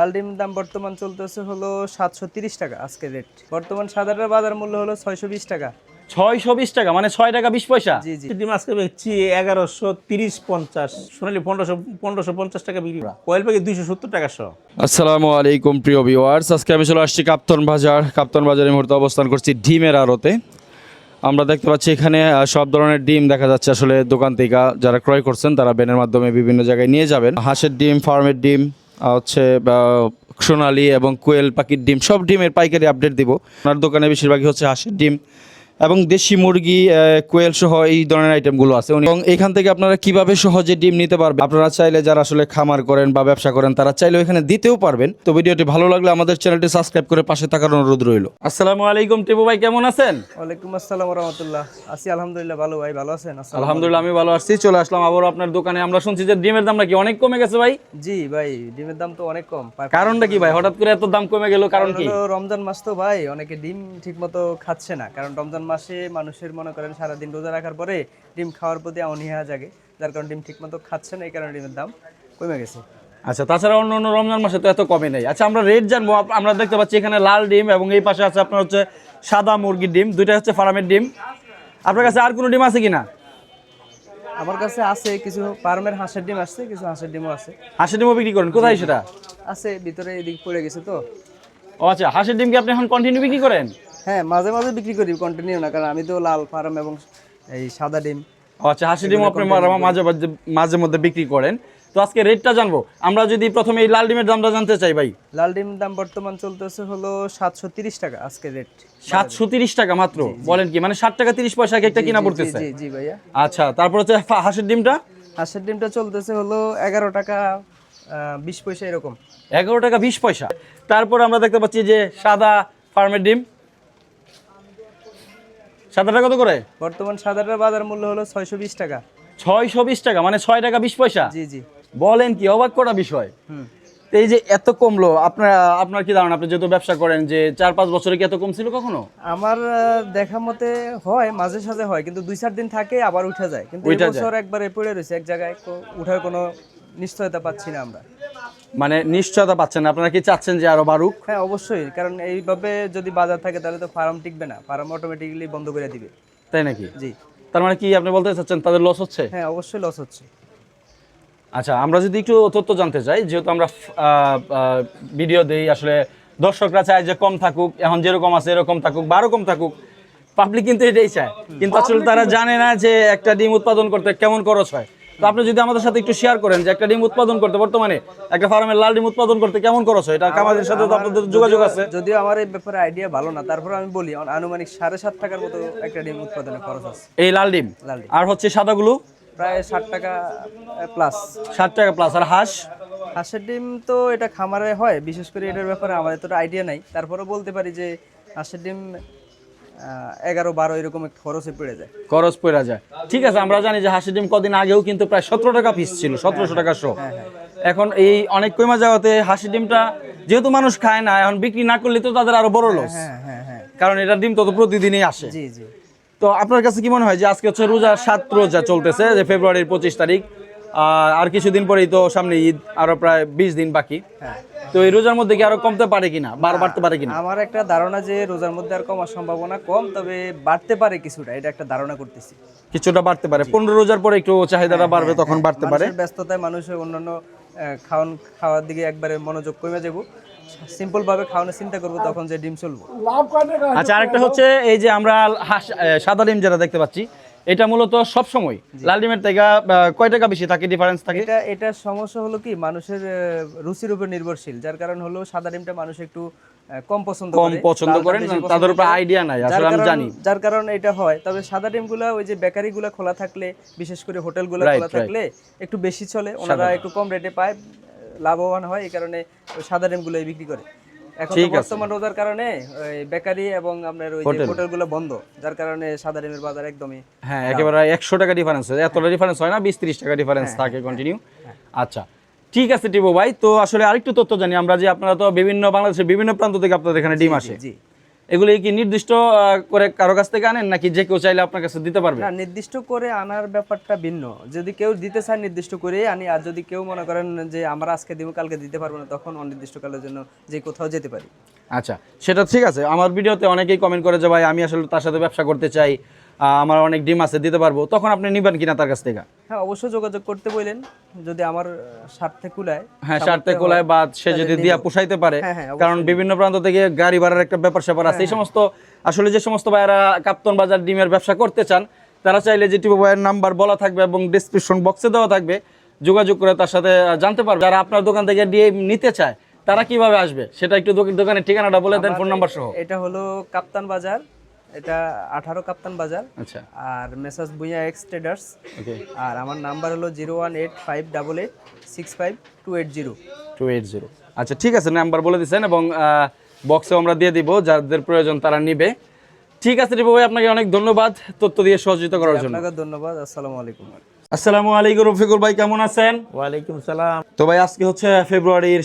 লাল ডিম দাম বর্তমান চলতেছে হলো 730 টাকা আজকে রেট। বর্তমান সাদাটার বাজার মূল্য হলো 620 টাকা। 620 টাকা মানে 6 টাকা 20 পয়সা। জি জি। ডিম আজকে বেচছি 1130-50, সোনালি 1550 টাকা বিক্রি করা, কয়েল প্যাকেট 270 টাকা সহ। আসসালামু আলাইকুম প্রিয় ভিউয়ার্স, আজকে আমি চলে আসছি কাপ্তান বাজার। কাপ্তান বাজারে এই মুহূর্তে অবস্থান করছি ডিমের আড়তে। আমরা দেখতে পাচ্ছি এখানে সব ধরনের ডিম দেখা যাচ্ছে। আসলে দোকান থেকে যারা ক্রয় করছেন তারা ব্যানের মাধ্যমে বিভিন্ন জায়গায় নিয়ে যাবেন। হাঁসের ডিম, ফার্মের ডিম, হচ্ছে সোনালি এবং কোয়েল পাখির ডিম, সব ডিমের পাইকারি আপডেট দিব। আপনার দোকানে বেশিরভাগই হচ্ছে হাঁসের ডিম এবং দেশি মুরগি, কোয়েল সহ এই ধরনের আইটেমগুলো আছে। এবং এখান থেকে আপনারা কিভাবে সহজে ডিম নিতে পারবেন, আপনারা চাইলে যারা আসলে খামার করেন বা ব্যবসা করেন তারা চাইলে এখানে দিতেও পারবেন। তো ভিডিওটি ভালো লাগলে আমাদের চ্যানেলটি সাবস্ক্রাইব করে পাশে থাকার অনুরোধ রইল। আসসালামু আলাইকুম টিপু ভাই, কেমন আছেন? ওয়ালাইকুম আসসালাম ওয়া রাহমাতুল্লাহ। আছি আলহামদুলিল্লাহ ভালো। ভাই ভালো আছেন? আলহামদুলিল্লাহ আমি ভালো আছি। চলে আসলাম আবার আপনার দোকানে। আমরা শুনছি যে ডিমের দাম নাকি অনেক কমে গেছে ভাই। জি ভাই, ডিমের দাম তো অনেক কম। কারণটা কি ভাই, হঠাৎ করে এত দাম কমে গেল? কারণ কি? হলো রমজান মাস তো ভাই, অনেকে ডিম ঠিকমতো খাচ্ছে না। কারণ রমজান মাসে মানুষের মনে করেন সারাদিন রোজা রাখার পরে ডিম খাওয়ার প্রতি অনীহা জাগে, যার কারণে ডিম ঠিকমতো খাচ্ছে না, এই কারণে ডিমের দাম কমে গেছে। আচ্ছা, তাছাড়া অন্য অন্য রমজান মাসে তো এত কমে নেই। আচ্ছা, আমরা রেট জানবো। আমরা দেখতে পাচ্ছি এখানে লাল ডিম এবং এই পাশে আছে আপনার হচ্ছে সাদা মুরগির ডিম, দুইটা হচ্ছে ফার্মের ডিম। আপনার কাছে আর কোনো ডিম আছে কিনা? আমার কাছে আছে কিছু ফার্মের হাঁসের ডিম, আসছে কিছু হাঁসের ডিমও আছে। হাঁসের ডিমও বিক্রি করেন? কোথায় সেটা? আছে ভিতরে, এদিক পড়ে গেছে তো। ও আচ্ছা, হাঁসের ডিম কি আপনি এখন কন্টিনিউ বিক্রি করেন? হ্যাঁ, মাঝে মাঝে বিক্রি করি, কন্টিনিউ না, কারণ আমি তো লাল ফার্ম এবং এই সাদা ডিম। ও আচ্ছা, হাঁসের ডিমও আপনি মাঝে মাঝে মধ্যে বিক্রি করেন। তো আজকে রেটটা জানবো। আমরা যদি প্রথমে এই লাল ডিমের দামটা জানতে চাই ভাই। লাল ডিম দাম বর্তমান চলতেছে হলো 730 টাকা আজকে রেট। 730 টাকা মাত্র? বলেন কি, মানে 60 টাকা 30 পয়সা একটা কিনা পড়তেছে? জি জি ভাইয়া। আচ্ছা, তারপর হচ্ছে হাঁসের ডিমটা? হাঁসের ডিমটা চলতেছে হলো 11 টাকা 20 পয়সা এরকম। 11 টাকা 20 পয়সা। তারপর আমরা দেখতে পাচ্ছি যে সাদা ফার্মের ডিম, সাদাটা কত করে? বর্তমান সাদাটার বাজার মূল্য হলো 620 টাকা। 620 টাকা মানে 6 টাকা 20 পয়সা? জি জি। বলেন কি, অবাক করা বিষয়। তো এই যে এত কমলো, আপনার কি ধারণা? আপনি যেহেতু ব্যবসা করেন, যে 4-5 বছরে কি এত কমছিল কখনো? আমার দেখা মতে হয়, মাঝে সাঝে হয়, কিন্তু 2-4 দিন থাকে আবার উঠে যায়। কিন্তু এই বছর একবারে পড়ে রয়েছে এক জায়গায়, উঠার কোনো নিশ্চয়তা পাচ্ছি না আমরা। মানে নিশ্চয়তা পাচ্ছেন না? আপনারা কি চাচ্ছেন যে আরো বাড়ুক? হ্যাঁ অবশ্যই, কারণ এইভাবে যদি বাজার থাকে তাহলে তো ফার্ম টিকবে না, ফার্ম অটোমেটিক্যালি বন্ধ করে দিবে। তাই নাকি? জি। তার মানে কি আপনি বলতে চাচ্ছেন তাদের লস হচ্ছে? হ্যাঁ অবশ্যই লস হচ্ছে। আচ্ছা, আমরা যদি একটু তথ্য জানতে চাই, যেহেতু আমরা ভিডিও দেই, আসলে দর্শকরা চায় যে কম থাকুক, এখন যেরকম আছে এরকম থাকুক বা আরো কম থাকুক, পাবলিক কিন্তু এটাই চায়। কিন্তু আসলে তারা জানে না যে একটা ডিম উৎপাদন করতে কেমন খরচ হয়। তো আপনি যদি আমাদের সাথে একটু শেয়ার করেন যে একটা ডিম উৎপাদন করতে, বর্তমানে একটা ফার্মের লাল ডিম উৎপাদন করতে কেমন খরচ হয়, এটা আমাদের সাথে তো আপনাদের যোগাযোগ আছে। যদিও আমার এই ব্যাপারে আইডিয়া ভালো না, তারপর আমি বলি আনুমানিক 7.5 টাকার মতো একটা ডিম উৎপাদনের খরচ আছে এই লাল ডিম। লাল ডিম। আর হচ্ছে সাদাগুলো প্রায় 60 টাকা প্লাস। 60 টাকা প্লাস। আর হাঁস? হাঁসের ডিম তো এটা খামারে হয়, বিশেষ করে এটার ব্যাপারে আমার এতটা আইডিয়া নাই। তারপরে বলতে পারি যে হাঁসের ডিম 11-12 এরকম একটা খরচে পড়ে যায়। খরচ পড়ে যায়, ঠিক আছে। আমরা জানি যে হাঁসের ডিম কদিন আগেও কিন্তু প্রায় 17 টাকা পিস ছিল, 1700 টাকা শো। এখন এই অনেক কমে যাওয়াতে হাঁসের ডিমটা যেহেতু মানুষ খায় না, এখন বিক্রি না করলে তো তাদের আরো বড় লস। হ্যাঁ হ্যাঁ হ্যাঁ। কারণ এটার ডিম তো প্রতিদিনই আসে। জি জি। তো আপনার কাছে কি মনে হয় যে আজকে হচ্ছে রোজার 7 রোজা চলতেছে, যে ফেব্রুয়ারির 25 তারিখ, আর কিছুদিন পরেই তো সামনে ঈদ, আরো প্রায় 20 দিন বাকি। তো এই রোজার মধ্যে কি আরো কমতে পারে কিনা, বাড়তে পারে কিনা? আমার একটা ধারণা যে রোজার মধ্যে আর কমার সম্ভাবনা কম, তবে বাড়তে পারে কিছুটা, এটা একটা ধারণা করতেছি। কিছুটা বাড়তে পারে। 15 রোজার পরে একটু চাহিদাটা বাড়বে, তখন বাড়তে পারে। মানুষের ব্যস্ততায় মানুষের অন্যান্য খাওয়ার দিকে একবারে মনোযোগ কমে যাব, সিম্পল ভাবে খাওয়ানোর চিন্তা করবো, তখন যে ডিম চলবো। আচ্ছা, আরেকটা হচ্ছে এই যে আমরা সাদা ডিম যেটা দেখতে পাচ্ছি, এটা মূলত সব সময় লাল ডিমের থেকে কয় টাকা বেশি থাকে, ডিফারেন্স থাকে? এটা সমস্যা হলো কি, মানুষের রুচির উপর নির্ভরশীল, যার কারণ হলো সাদা ডিমটা মানুষ একটু কম পছন্দ করে, তাদের উপর আইডিয়া নাই আসলে, আমি জানি। যার কারণে এটা হয়। তবে সাদা ডিমগুলা ওই যে বেকারিগুলা খোলা থাকলে, বিশেষ করে হোটেলগুলো খোলা থাকলে একটু বেশি চলে, ওনারা একটু কম রেটে পায়, লাভবান হয়, এই কারণে সাদা ডিমগুলোই বিক্রি করে। এখন বর্তমান রোজার কারণে বেকারি এবং আপনার ওই যে হোটেলগুলো বন্ধ, যার কারণে সাদা ডিমের বাজার একদমই, হ্যাঁ, একেবারে 100 টাকা ডিফারেন্স হয়। এতটা ডিফারেন্স হয় না, 20-30 টাকা ডিফারেন্স থাকে কন্টিনিউ। আচ্ছা, ঠিক আছে টিপু ভাই। তো আসলে আরেকটু তথ্য জানি আমরা, যে আপনারা তো বাংলাদেশের বিভিন্ন প্রান্ত থেকে আপনাদের এখানে ডিম আসে। জি। এগুলি কি নির্দিষ্ট করে কারো কাছ থেকে আনেন নাকি যে কেউ চাইলে আপনার কাছে দিতে পারবে? না, নির্দিষ্ট করে আনার ব্যাপারটা ভিন্ন। যদি কেউ দিতে চায় নির্দিষ্ট করেই আনি, আর যদি কেউ মনে করেন যে আমরা আজকে দিব কালকে দিতে পারবো না, তখন অনির্দিষ্টকালের জন্য যে কোথাও যেতে পারি। আচ্ছা, সেটা ঠিক আছে। আমার ভিডিওতে অনেকেই কমেন্ট করে যে ভাই আমি আসলে তার সাথে ব্যবসা করতে চাই, আমার অনেক ডিম আছে, দিতে পারবো, তখন আপনি নিবেন কিনা তার কাছ থেকে? হ্যাঁ, অবশ্যই যোগাযোগ করতে বললেন, যদি আমার স্বার্থে কুলায়। হ্যাঁ, স্বার্থে কোলায় বা সে যদি দিয়া পোষাইতে পারে, হ্যাঁ, হ্যাঁ, কারণ বিভিন্ন প্রান্ত থেকে গাড়ি ভাড়ার একটা ব্যাপার স্যাপার আছে। এই সমস্ত আসলে যে সমস্ত ভাইয়েরা কাপ্তান বাজার ডিমের ব্যবসা করতে চান, তারা চাইলে যে টিপু ভাইয়ের নাম্বার বলা থাকবে এবং ডেসক্রিপশন বক্সে দেওয়া থাকবে, যোগাযোগ করে তার সাথে জানতে পারবে। যারা আপনার দোকান থেকে ডিম নিতে চায় তারা কিভাবে আসবে সেটা একটু দোকানের ঠিকানাটা বলে দেন, ফোন নাম্বার সহ। এটা হলো কাপ্তান বাজার, এটা 18 কাপ্তান বাজার। আচ্ছা, আর মেসাজ ভুঁইয়া এক্স ট্রেডার্স। ওকে। আর আমার নাম্বার হলো 01858865280। 280। আচ্ছা, ঠিক আছে, নাম্বার বলে দিচ্ছেন এবং বক্সেও আমরা দিয়ে দিব, যাদের প্রয়োজন তারা নিবে। ঠিক আছে টিপু ভাই, আপনাকে অনেক ধন্যবাদ তথ্য দিয়ে সহযোগিতা করার জন্য। আপনাকে ধন্যবাদ। আসসালামু আলাইকুম। আসসালামু আলাইকুম রফিকুল ভাই, কেমন আছেন? ওয়ালাইকুম সালাম। তো ভাই, আজকে হচ্ছে ফেব্রুয়ারির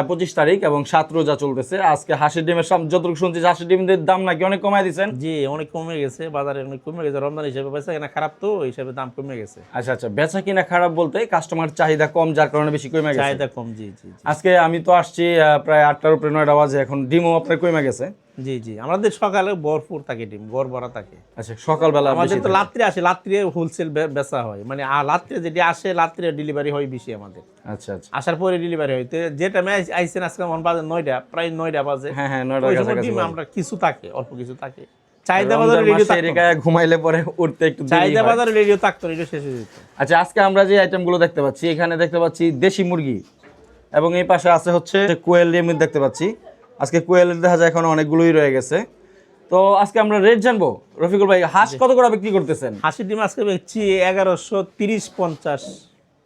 25 তারিখ এবং 7 রোজা চলতেছে। আজকে হাঁসের ডিমের যতটুকু শুনছি হাঁসের ডিমের দাম নাকি অনেক কমায় দিচ্ছেন। জি, অনেক কমে গেছে, বাজারে অনেক কমে গেছে। রমজান হিসেবে বেচা কেনা খারাপ, তো এই হিসাবে দাম কমে গেছে। আচ্ছা আচ্ছা, বেচা কিনা খারাপ বলতে কাস্টমার চাহিদা কম, যার কারণে বেশি কমে গেছে। চাহিদা কম, জি জি জি। আজকে আমি তো আসছি প্রায় 8টার উপরে 9টা বাজে, এখন ডিমও আপনার কমে গেছে। জি জি, আমাদের সকালে ভরপুর থাকে ডিম, গড় ভরা থাকে। আচ্ছা, সকালবেলা আমাদের বেশি তো থাকে। রাত্রে আসে, রাত্রে হোলসেল বেচা হয়, মানে রাত্রে যেটি আসে রাত্রে ডেলিভারি হয় বেশি আমাদের। আচ্ছা আচ্ছা, আসার পরে ডেলিভারি হয়। তো যে টাইমে আইসেন আজকে আমার বাজে 9টা, প্রায় 9টা বাজে। হ্যাঁ হ্যাঁ, 9টার ওই সময় কাছাকাছি ডিম বাজে। আমরা কিছু থাকে, অল্প কিছু থাকে। চাহিদা রমজান বাজারে রেডিও মাসে থাকতো, এরিকায় ঘুমাইলে পরে উঠতে একটু দেরি চাহিদা হয়। বাজারে রেডিও থাকতো, রেডিও শেষ হয়ে যেত। আচ্ছা, আজকে আমরা যে আইটেমগুলো দেখতে পাচ্ছি, এখানে দেখতে পাচ্ছি দেশি মুরগি এবং এই পাশে আছে হচ্ছে কোয়েল ডিম দেখতে পাচ্ছি। আজকে কোয়েলের দেখা যায় এখন অনেকগুলোই রয়ে গেছে। তো আজকে আমরা রেট জানবো। রফিকুল ভাই, হাঁস কত করে বিক্রি করতেছেন? হাঁসের ডিম আজকে বেচছি 1130-50।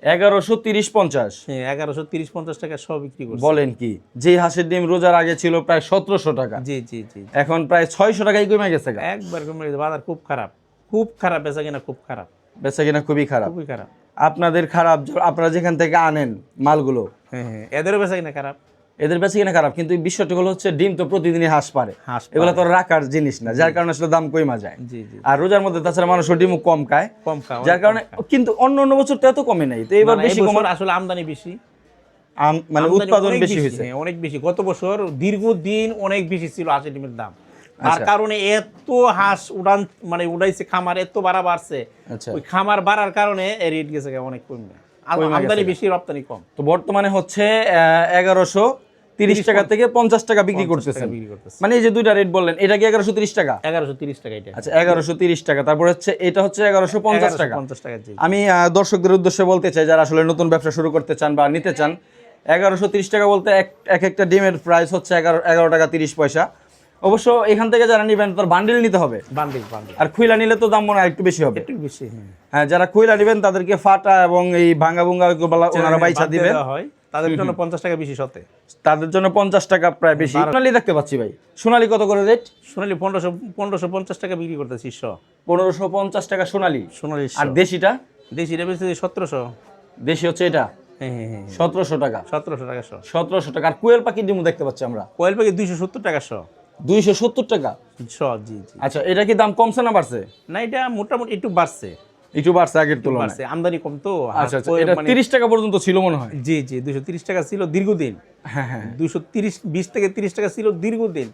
1130-50? হ্যাঁ, 1130-50 টাকা সব বিক্রি করছি। বলেন কি, যে হাঁসের ডিম রোজার আগে ছিল প্রায় 1700 টাকা, জি জি জি, এখন প্রায় 600 টাকায় কমে গেছে। একবার কমে গেছে। বাজার খুব খারাপ, খুব খারাপ, বেচা কিনা খুব খারাপ, বেচা কিনা খুবই খারাপ। খুবই খারাপ। আপনাদের খারাপ, আপনারা যেখান থেকে আনেন মালগুলো, হ্যাঁ হ্যাঁ, এদেরও বেচা কিনা খারাপ। এদের বেচা কিনা খারাপ, কিন্তু বিষয়টা হলো হচ্ছে ডিম তো প্রতিদিনই হাঁস পারে, হাঁস এগুলো তো রাখার জিনিস না, যার কারণে আসলে দাম কমা যায়। জি জি, আর রোজার মধ্যে তাছাড়া মানুষ ডিমও কম খায়, কম খাওয়া, যার কারণে। কিন্তু অন্য অন্য বছর তো এত কমে নাই, তো এবার বেশি কমার আসলে আমদানি বেশি, মানে আমদানি উৎপাদন অনেক বেশি হয়েছে। হ্যাঁ, অনেক বেশি। গত বছর দীর্ঘদিন অনেক বেশি ছিল হাঁসের ডিমের দাম। তার আচ্ছা। কারণে এত হাঁস উড়াইছে, খামার এত বাড়ছে, আচ্ছা, ওই খামার বাড়ার কারণে রেট গেছে অনেক কমে। আমদানি বেশি, রপ্তানি কম। তো বর্তমানে হচ্ছে 1130 টাকা থেকে 50 টাকা বিক্রি করতেছেন। বিক্রি করতেছে মানে এই যে দুইটা রেট বললেন, এটা কি 1130 টাকা? 1130 টাকা এটা। আচ্ছা, 1130 টাকা। তারপর হচ্ছে এটা হচ্ছে 1150 টাকা। 1150 টাকা, জি। আমি দর্শকদের উদ্দেশ্যে বলতে চাই, যারা আসলে নতুন ব্যবসা শুরু করতে চান বা নিতে চান, 1130 টাকা বলতে একটা ডিমের প্রাইস হচ্ছে 11 টাকা 30 পয়সা। অবশ্য এখান থেকে যারা নিবেন তার বান্ডিল নিতে হবে, বান্ডিল বান্ডিল, আর খুইলা নিলে তো দাম মনে হয় একটু বেশি হবে। একটু বেশি, হ্যাঁ। হ্যাঁ, যারা খুইলা নিবেন তাদেরকে ফাটা এবং এই ভাঙ্গা ভুঙ্গা ওনারা বাইচা দিবেন, দেওয়া হয়, তাদের জন্য 50 টাকা বেশি সতে, তাদের জন্য 50 টাকা প্রায় বেশি। সোনালি দেখতে পাচ্ছি ভাই, সোনালি কত করে রেট? সোনালি 1550 টাকা বিক্রি করতেছি। 1550 টাকা সোনালি। সোনালি আর দেশিটা? দেশিটা বেশি 1700। দেশি হচ্ছে এটা হ্যাঁ হ্যাঁ হ্যাঁ, 1700 টাকা। 1700 টাকা 1700 টাকা। আর কোয়েল পাখির ডিমও দেখতে পাচ্ছি আমরা, কোয়েল পাখি 270 টাকা 270 টাকা। জি জি। আচ্ছা, এটা কি দাম কমছে না বাড়ছে? না, এটা মোটামুটি একটু বাড়ছে, একটু বাড়ছে আগের তুলনায়। বাড়ছে, আমদানি কম তো। আচ্ছা আচ্ছা, এটা 30 টাকা পর্যন্ত ছিল মনে হয়। জি জি, 230 টাকা ছিল দীর্ঘদিন। হ্যাঁ হ্যাঁ, 20 থেকে 30 টাকা ছিল দীর্ঘদিন।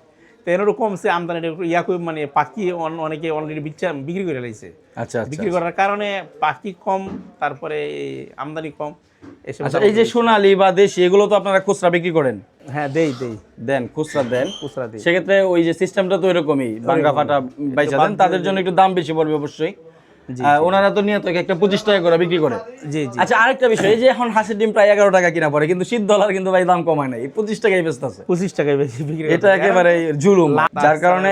তো এরও কমছে আমদানিটা একটু মানে পাখি অনেকে অলরেডি বিক্রি করে লাইছে। আচ্ছা আচ্ছা। বিক্রি করার কারণে পাখি কম, তারপরে আমদানি কম। আচ্ছা, এই যে সোনালী বা দেশি এগুলো তো আপনারা খুচরা বিক্রি করেন? হ্যাঁ, দেই দেন, খুচরা দেন। খুচরা দিই। সেক্ষেত্রে ওই যে সিস্টেমটা তো এরকমই, ভাঙ্গা ফাটা বাইচা দেন, তাদের জন্য একটু দাম বেশি পড়বে অবশ্যই। ওনারা তো নিয়ে তো একটা 25 টাকা করে বিক্রি করে। জি জি। আচ্ছা, আরেকটা বিষয়, এই যে এখন হাঁসের ডিম প্রায় 11 টাকা কিনা পড়ে, কিন্তু শীত ডলার কিন্তু ভাই দাম কমায় নাই, 25 টাকায় বেচতেছে। 25 টাকায় বেশি বিক্রি এটা একেবারে জুলুম, যার কারণে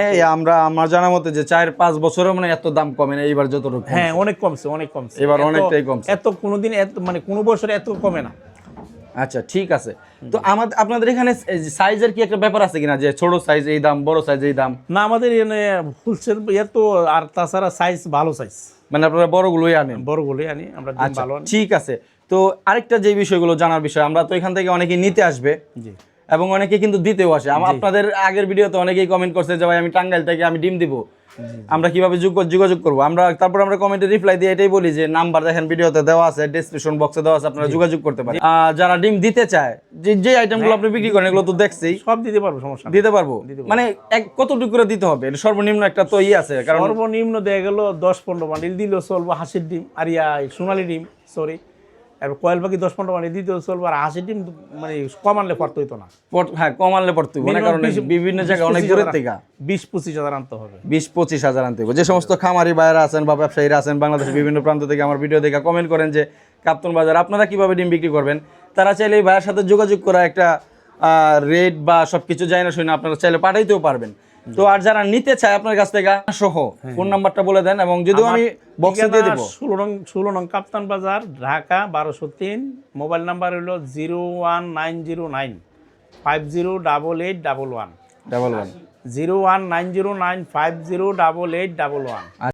আমার জানা মতে যে 4-5 বছরে মানে এত দাম কমে না, এইবার যতটুকু। হ্যাঁ, অনেক কমছে, অনেক কমছে এবার অনেকটাই কমছে। এত কোনোদিন মানে কোনো বছরে এত কমে না। আচ্ছা, ঠিক আছে। তো আপনাদের এখানে সাইজের কি একটা ব্যাপার আছে কিনা, যে ছোট সাইজ এই দাম, বড় সাইজ এই দাম? না, আমাদের এখানে হোলসেল এত, আর তাছাড়া সাইজ ভালো সাইজ, মানে আপনারা বড়গুলোই আনেন? বড়গুলোই আনি আমরা, আচ্ছা, ভালো আনি। ঠিক আছে। তো আরেকটা যে বিষয়গুলো জানার বিষয়, আমরা তো এখান থেকে অনেকে নিতে আসবে, জি। এবং অনেকে কিন্তু দিতেও আসে। আপনাদের আগের ভিডিওতে অনেকেই কমেন্ট করছে যে ভাই আমি টাঙ্গাইল থেকে আমি ডিম দিব, আমরা কিভাবে যোগাযোগ করবো? তারপর আমরা কমেন্টে রিপ্লাই দিয়ে এটাই বলি যে নাম্বার দেখেন ভিডিওতে দেওয়া আছে, ডেসক্রিপশন বক্সে দেওয়া আছে, আপনারা যোগাযোগ করতে পারেন। যারা ডিম দিতে চায়, যে আইটেমগুলো আপনি বিক্রি করেন এগুলো তো দেখছি, সব দিতে পারবো, সমস্যা নেই। দিতে পারবো। মানে কতটুকু করে দিতে হবে? এটা সর্বনিম্ন একটা তো আছে, কারণ সর্বনিম্ন দেয়া গেল 10-15 বান্ডিল দিলেও চলবো, হাঁসের ডিম আর সোনালি ডিম, সরি, আর কয়েল পাখি 10-15 বান্ডিল দিতেও চলবো। আর হাঁসের ডিম মানে কম আনলে পড়তে হইতো না। হ্যাঁ, কম আনলে পড়তে হবে, কারণ বিভিন্ন জায়গায় অনেক দূরের থেকে 20-25 হাজার আনতে হবে, 20-25 হাজার আনতে হবে। যে সমস্ত খামারি ভাইয়েরা আছেন বা ব্যবসায়ীরা আছেন বাংলাদেশের বিভিন্ন প্রান্ত থেকে আমার ভিডিও দেখে কমেন্ট করেন যে কাপ্তান বাজার আপনারা কিভাবে ডিম বিক্রি করবেন, তারা চাইলে এই ভাইয়ের সাথে যোগাযোগ করা একটা রেট বা সবকিছু জানি না শুনে আপনারা চাইলে পাঠাইতেও পারবেন। তো আর যারা নিতে চায় আপনার কাছ থেকে সহ ফোন নাম্বারটা বলে দেন, এবং যদিও আমি বক্সে দিয়ে দেবো। 16 নং কাপ্তান বাজার, ঢাকা 1203। মোবাইল নাম্বার হলো 01909 508811 111 01909 508811।